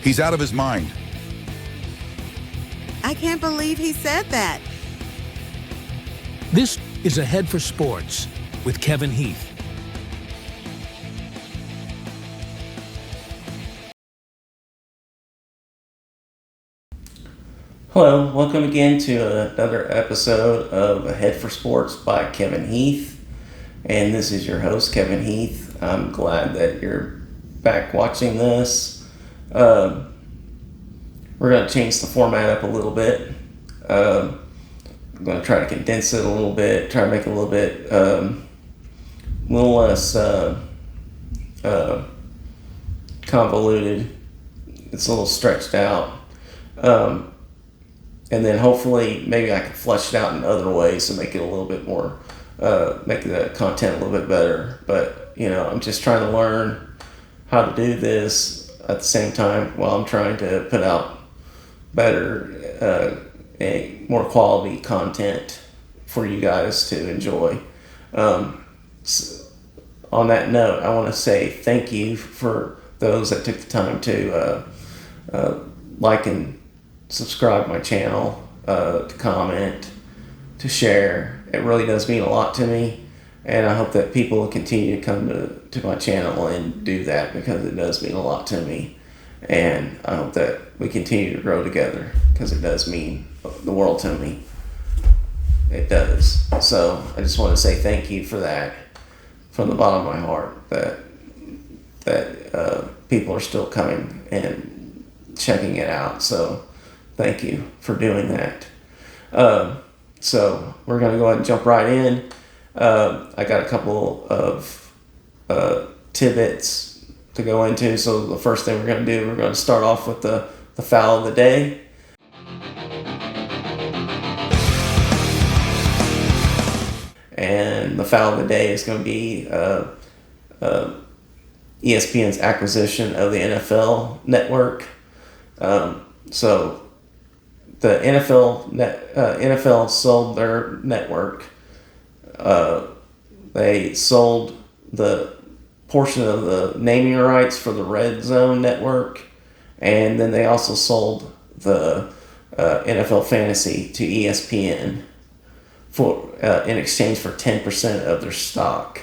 He's out of his mind. I can't believe he said that. This is Ahead for Sports with Kevin Heath. Hello, welcome again to another episode of Ahead for Sports by Kevin Heath. And this is your host, Kevin Heath. I'm glad that you're back watching this. We're going to change the format up a little bit. I'm going to try to condense it a little bit, try to make it a little bit little less convoluted. It's a little stretched out. And then hopefully maybe I can flesh it out in other ways to make it a little bit more, make the content a little bit better. But, I'm just trying to learn how to do this at the same time while I'm trying to put out better, more quality content for you guys to enjoy. So on that note, I want to say thank you for those that took the time to like and subscribe my channel, to comment, to share. It really does mean a lot to me, and I hope that people will continue to come to my channel and do that, because it does mean a lot to me, and I hope that we continue to grow together, because it does mean the world to me. It does. So I just want to say thank you for that from the bottom of my heart, that people are still coming and checking it out. So thank you for doing that. So we're going to go ahead and jump right in. I got a couple of tidbits to go into. So the first thing we're going to do, we're going to start off with the foul of the day. And the foul of the day is going to be ESPN's acquisition of the NFL network. So the NFL sold their network. They sold the portion of the naming rights for the Red Zone network, and then they also sold the NFL Fantasy to ESPN for in exchange for 10% of their stock.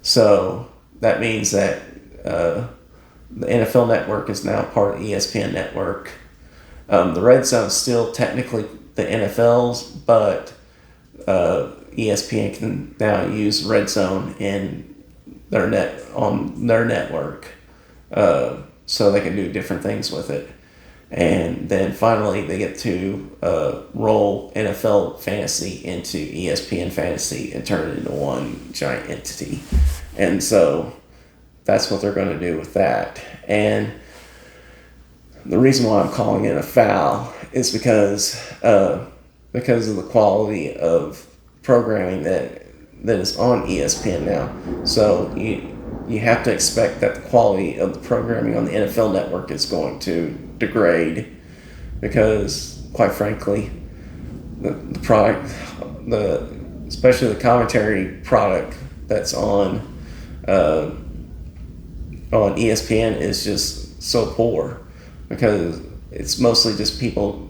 So that means that the NFL network is now part of the ESPN network. The Red Zone is still technically the NFL's, but ESPN can now use Red Zone in on their network, so they can do different things with it. And then finally, they get to roll NFL Fantasy into ESPN Fantasy and turn it into one giant entity. And so that's what they're going to do with that. And the reason why I'm calling it a foul is because of the quality of programming that is on ESPN now. So you have to expect that the quality of the programming on the NFL network is going to degrade, because quite frankly, the product, especially the commentary product that's on ESPN is just so poor, because it's mostly just people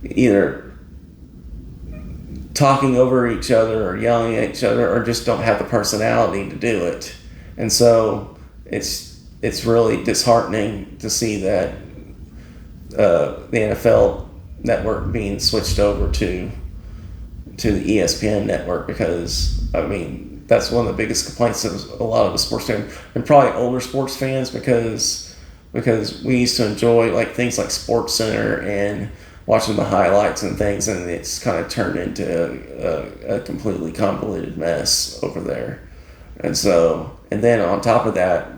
either talking over each other or yelling at each other, or just don't have the personality to do it. And so it's really disheartening to see that the NFL network being switched over to the ESPN network, because that's one of the biggest complaints of a lot of the sports fans, and probably older sports fans, because we used to enjoy things like Sports Center and watching the highlights and things, and it's kind of turned into a completely convoluted mess over there. And then on top of that,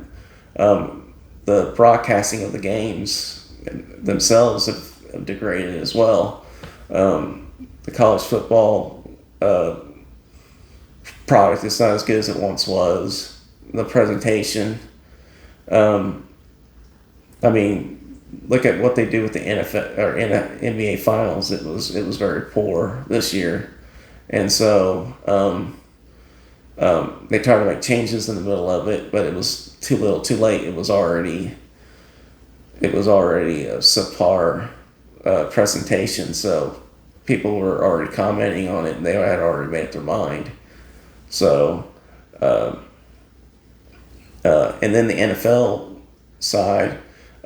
the broadcasting of the games themselves have degraded as well. The college football product is not as good as it once was. The presentation, look at what they do with the NFL or NBA finals. It was very poor this year, and so they tried to make changes in the middle of it, but it was too little, too late. It was already it was already a subpar presentation, so people were already commenting on it, and they had already made up their mind. So, and then the NFL side,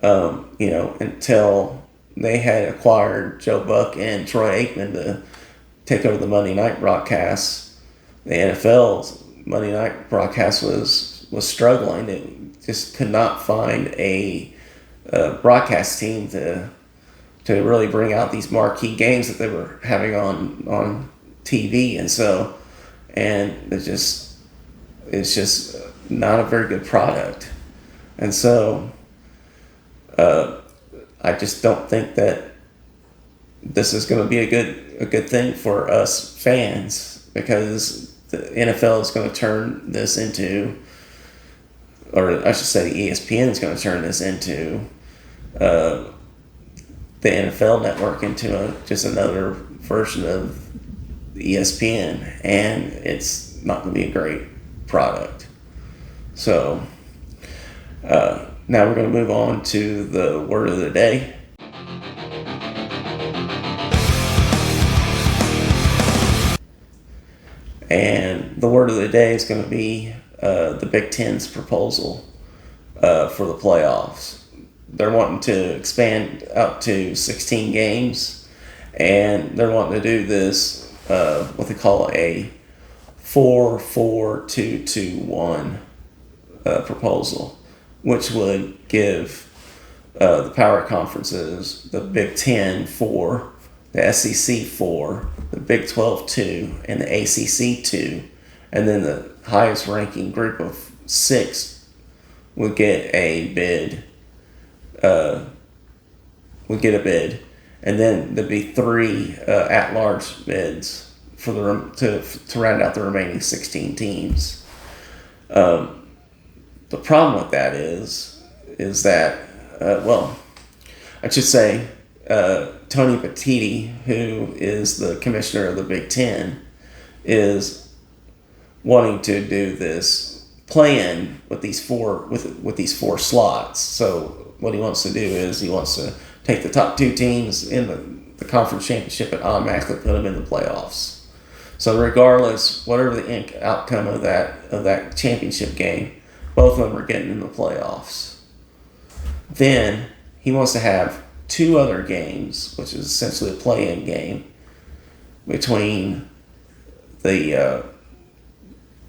until they had acquired Joe Buck and Troy Aikman to take over the Monday night broadcasts, the NFL's Monday night broadcast was struggling. It just could not find a broadcast team to really bring out these marquee games that they were having on TV, and it's just not a very good product, and so I just don't think that this is going to be a good thing for us fans, because the NFL is going to turn this into, or I should say ESPN is going to turn this into the NFL network into just another version of ESPN, and it's not going to be a great product. So now we're going to move on to the word of the day. And the word of the day is going to be the Big Ten's proposal for the playoffs. They're wanting to expand up to 16 games, and they're wanting to do this, what they call a 4-4-2-2-1 proposal, which would give the power conferences the Big Ten 4, the SEC 4, the Big 12 2, and the ACC 2, and then the highest ranking group of 6 would get a bid. And then there'd be 3 at-large bids for to round out the remaining 16 teams. The problem with that is that I should say Tony Petitti, who is the commissioner of the Big Ten, is wanting to do this play-in with these four slots. So what he wants to do is he wants to take the top 2 teams in the conference championship and automatically put them in the playoffs. So regardless, whatever the outcome of that championship game, both of them are getting in the playoffs. Then he wants to have 2 other games, which is essentially a play-in game, between the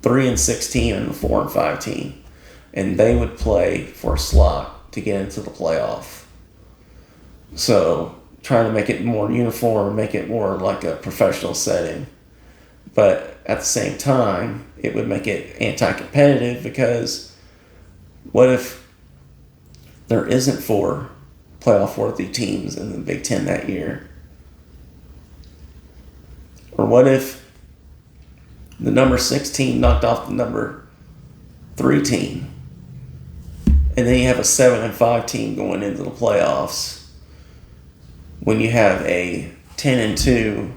3 and 6 team and the 4 and 5 team, and they would play for a slot to get into the playoff. So trying to make it more uniform, make it more like a professional setting, but at the same time, it would make it anti-competitive, because what if there isn't 4 playoff-worthy teams in the Big Ten that year? Or what if the number 6 team knocked off the number 3 team, and then you have a 7 and 5 team going into the playoffs, when you have a 10 and 2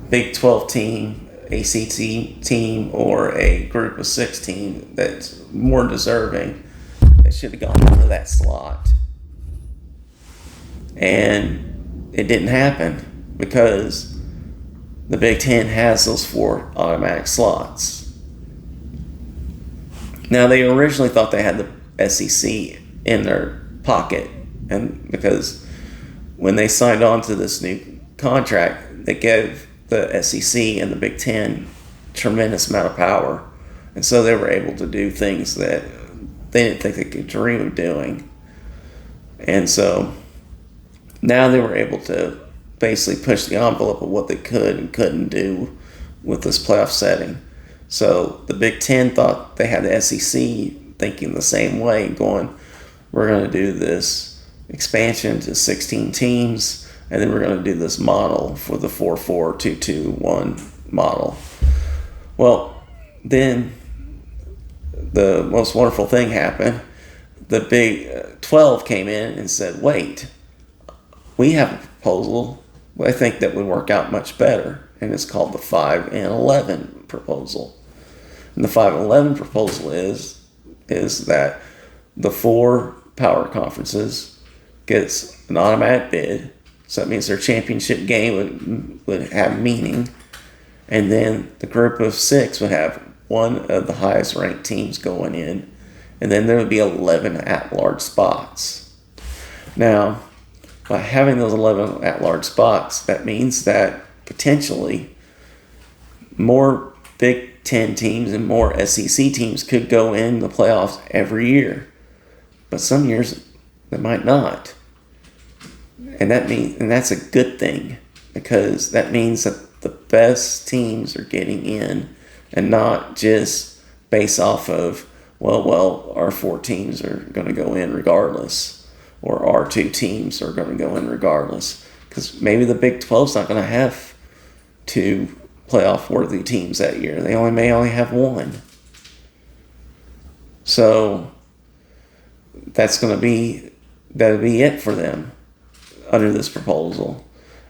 Big 12 team, ACC team, or a group of 6 team that's more deserving, that should have gone into that slot. And it didn't happen because the Big Ten has those 4 automatic slots. Now, they originally thought they had the SEC in their pocket, and because when they signed on to this new contract, they gave the SEC and the Big Ten tremendous amount of power, and so they were able to do things that they didn't think they could dream of doing. And so now they were able to basically push the envelope of what they could and couldn't do with this playoff setting. So the Big Ten thought they had the SEC thinking the same way, going, we're going to do this expansion to 16 teams, and then we're going to do this model for the 4-4-2-2-1 model. Well, then the most wonderful thing happened. The Big 12 came in and said, wait, we have a proposal I think that would work out much better, and it's called the 5 and 11 proposal. And the 5 and 11 proposal is that the 4 power conferences gets an automatic bid. So that means their championship game would have meaning. And then the group of 6 would have one of the highest ranked teams going in. And then there would be 11 at-large spots. Now, by having those 11 at-large spots, that means that potentially more Big Ten teams and more SEC teams could go in the playoffs every year. But some years they might not. And that's a good thing, because that means that the best teams are getting in, and not just based off of, well, our 4 teams are going to go in regardless, or our 2 teams are going to go in regardless. Because maybe the Big 12's not going to have 2 playoff-worthy teams that year. They may only have 1. So that'll be it for them under this proposal.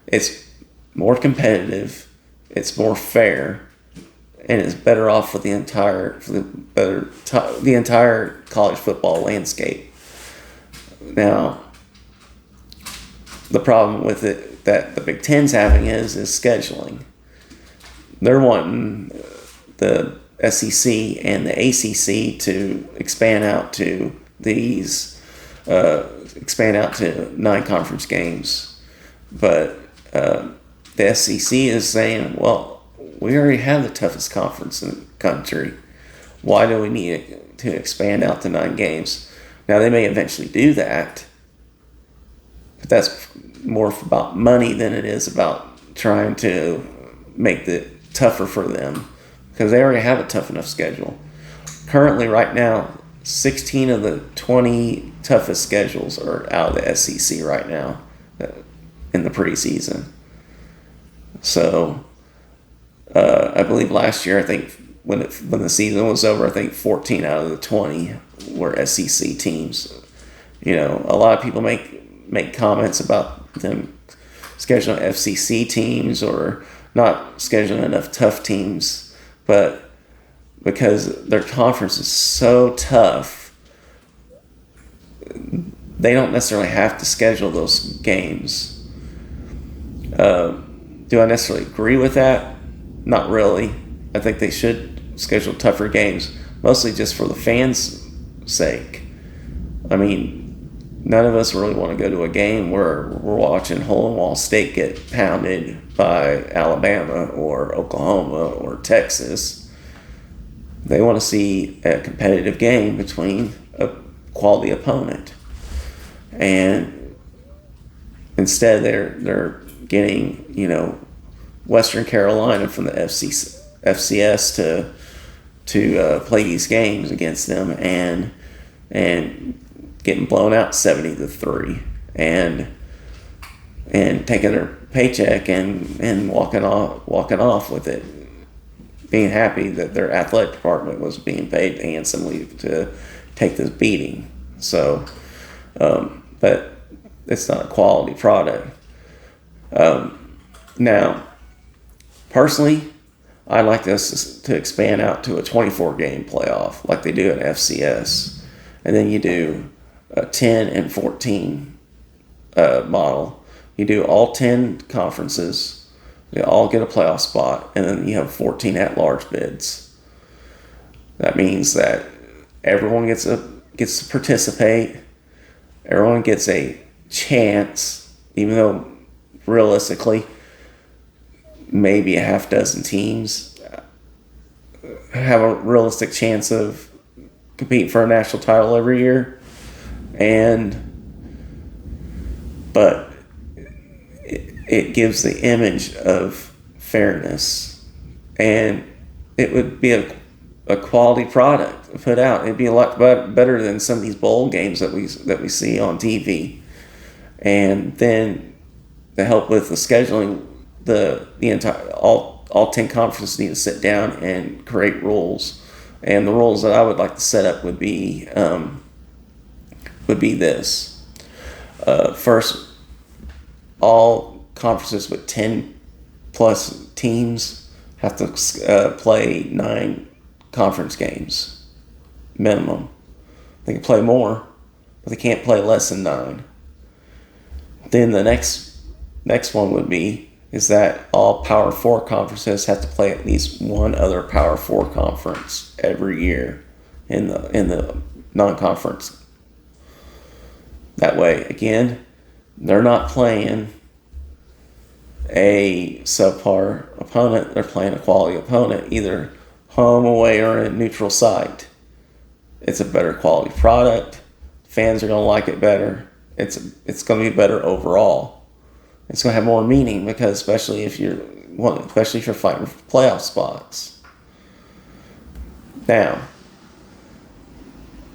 It's more competitive, it's more fair, and it's better off for the entire college football landscape. Now, the problem with it that the Big Ten's having is scheduling. They're wanting the SEC and the ACC to expand out to 9 conference games, but the SEC is saying, well, we already have the toughest conference in the country. Why do we need to expand out to 9 games? Now, they may eventually do that, but that's more about money than it is about trying to make it tougher for them, because they already have a tough enough schedule. Currently, right now, 16 of the 20 toughest schedules are out of the SEC right now in the preseason. So, I believe last year, I think when the season was over, I think 14 out of the 20 were SEC teams. You know, a lot of people make comments about them scheduling FCC teams or not scheduling enough tough teams, but because their conference is so tough, they don't necessarily have to schedule those games. Do I necessarily agree with that? Not really. I think they should schedule tougher games, mostly just for the fans' sake. I mean, none of us really want to go to a game where we're watching Hole-in-Wall State get pounded by Alabama or Oklahoma or Texas. They want to see a competitive game between a quality opponent. And instead they're getting, Western Carolina from the FCS to play these games against them and getting blown out 70-3 and taking their paycheck and walking off with it, being happy that their athletic department was being paid handsomely to take this beating. So, but it's not a quality product. Now, personally, I'd like this to expand out to a 24-game playoff like they do at FCS. And then you do a 10 and 14 model. You do all 10 conferences. They all get a playoff spot. And then you have 14 at-large bids. That means that everyone gets to participate. Everyone gets a chance, even though realistically maybe a half dozen teams have a realistic chance of competing for a national title every year, but it gives the image of fairness, and it would be a quality product put out. It'd be a lot better than some of these bowl games that we see on TV. And then to help with the scheduling, the entire all 10 conferences need to sit down and create rules. And the rules that I would like to set up would be this. First, all conferences with 10 plus teams have to play 9 conference games minimum. They can play more, but they can't play less than 9. Then the next one would be is that all Power 4 conferences have to play at least one other Power 4 conference every year in the non-conference. That way, again, they're not playing a subpar opponent. They're playing a quality opponent, either home, away, or in a neutral site. It's a better quality product. Fans are going to like it better. It's going to be better overall. It's going to have more meaning because especially if you're fighting for playoff spots. Now,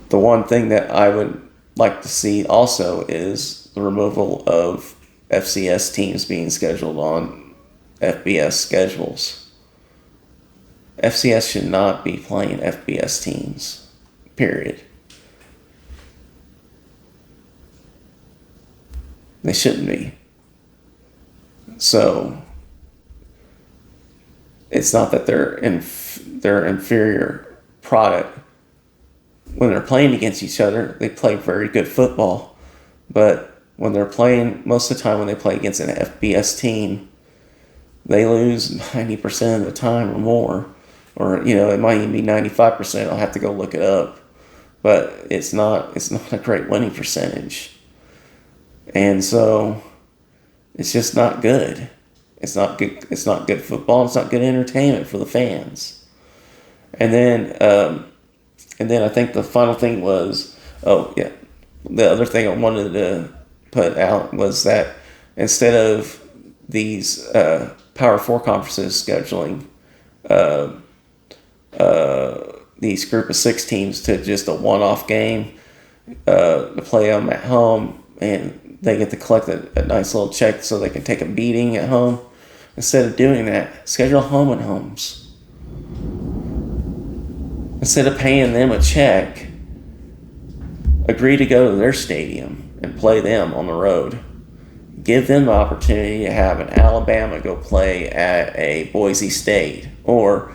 the one thing that I would like to see also is the removal of FCS teams being scheduled on FBS schedules. FCS should not be playing FBS teams, period. They shouldn't be. So it's not that they're inferior product. When they're playing against each other, they play very good football. But when they're playing, most of the time when they play against an FBS team, they lose 90% of the time or more. Or, it might even be 95%. I'll have to go look it up. But it's not a great winning percentage. And so it's just not good. It's not good. It's not good football. It's not good entertainment for the fans. And then I think the final thing was, the other thing I wanted to put out was that instead of these Power 4 conferences scheduling these group of 6 teams to just a one-off game to play them at home, and they get to collect a nice little check so they can take a beating at home. Instead of doing that, schedule home and homes. Instead of paying them a check, agree to go to their stadium and play them on the road. Give them the opportunity to have an Alabama go play at a Boise State or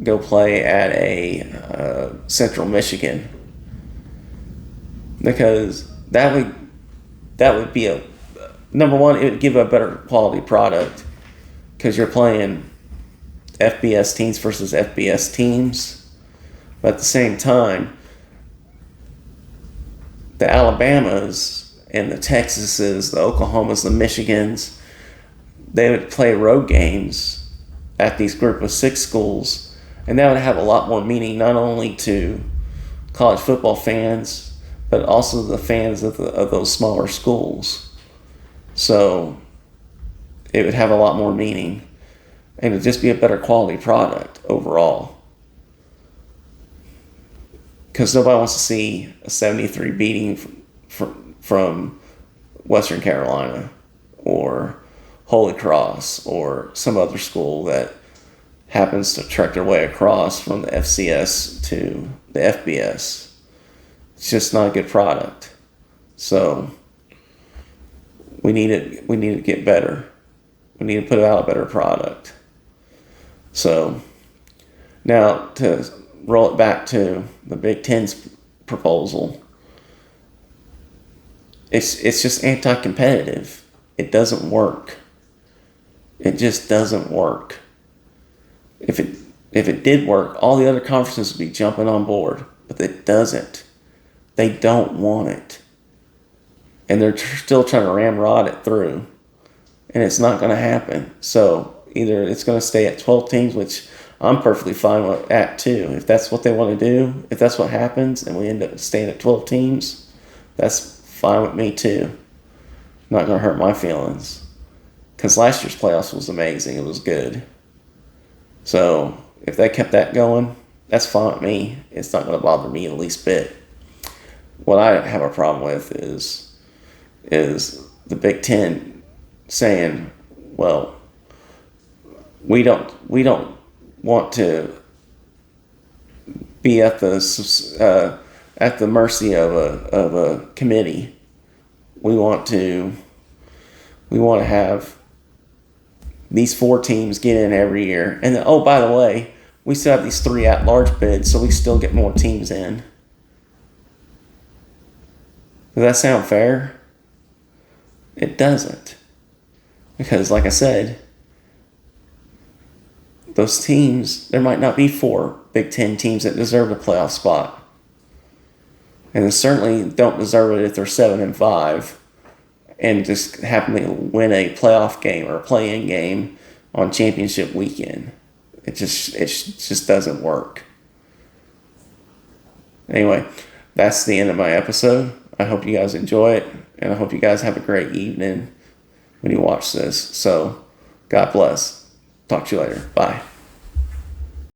go play at a Central Michigan. Because that would be number one, it would give a better quality product because you're playing FBS teams versus FBS teams. But at the same time, the Alabamas and the Texases, the Oklahomas, the Michigans, they would play road games at these group of 6 schools, and that would have a lot more meaning not only to college football fans, but also the fans of those smaller schools. So it would have a lot more meaning, and it would just be a better quality product overall. Because nobody wants to see a 73 beating from Western Carolina or Holy Cross or some other school that happens to trek their way across from the FCS to the FBS. It's just not a good product. So we need to get better. We need to put out a better product. So now to roll it back to the Big Ten's proposal, it's just anti-competitive. It doesn't work. It just doesn't work. If it did work, all the other conferences would be jumping on board, but it doesn't. They don't want it. And they're still trying to ramrod it through. And it's not going to happen. So either it's going to stay at 12 teams, which I'm perfectly fine with at too. If that's what they want to do, if that's what happens, and we end up staying at 12 teams, that's fine with me too. Not going to hurt my feelings. Because last year's playoffs was amazing. It was good. So if they kept that going, that's fine with me. It's not going to bother me the least bit. What I have a problem with is the Big Ten saying, well, we don't want to be at the mercy of a committee. We want to have these 4 teams get in every year, and then, oh, by the way, we still have these 3 at-large bids, so we still get more teams in. Does that sound fair? It doesn't. Because, like I said, those teams, there might not be 4 Big Ten teams that deserve a playoff spot. And they certainly don't deserve it if they're 7-5 and just happen to win a playoff game or a play-in game on championship weekend. It just doesn't work. Anyway, that's the end of my episode. I hope you guys enjoy it, and I hope you guys have a great evening when you watch this. So, God bless. Talk to you later. Bye.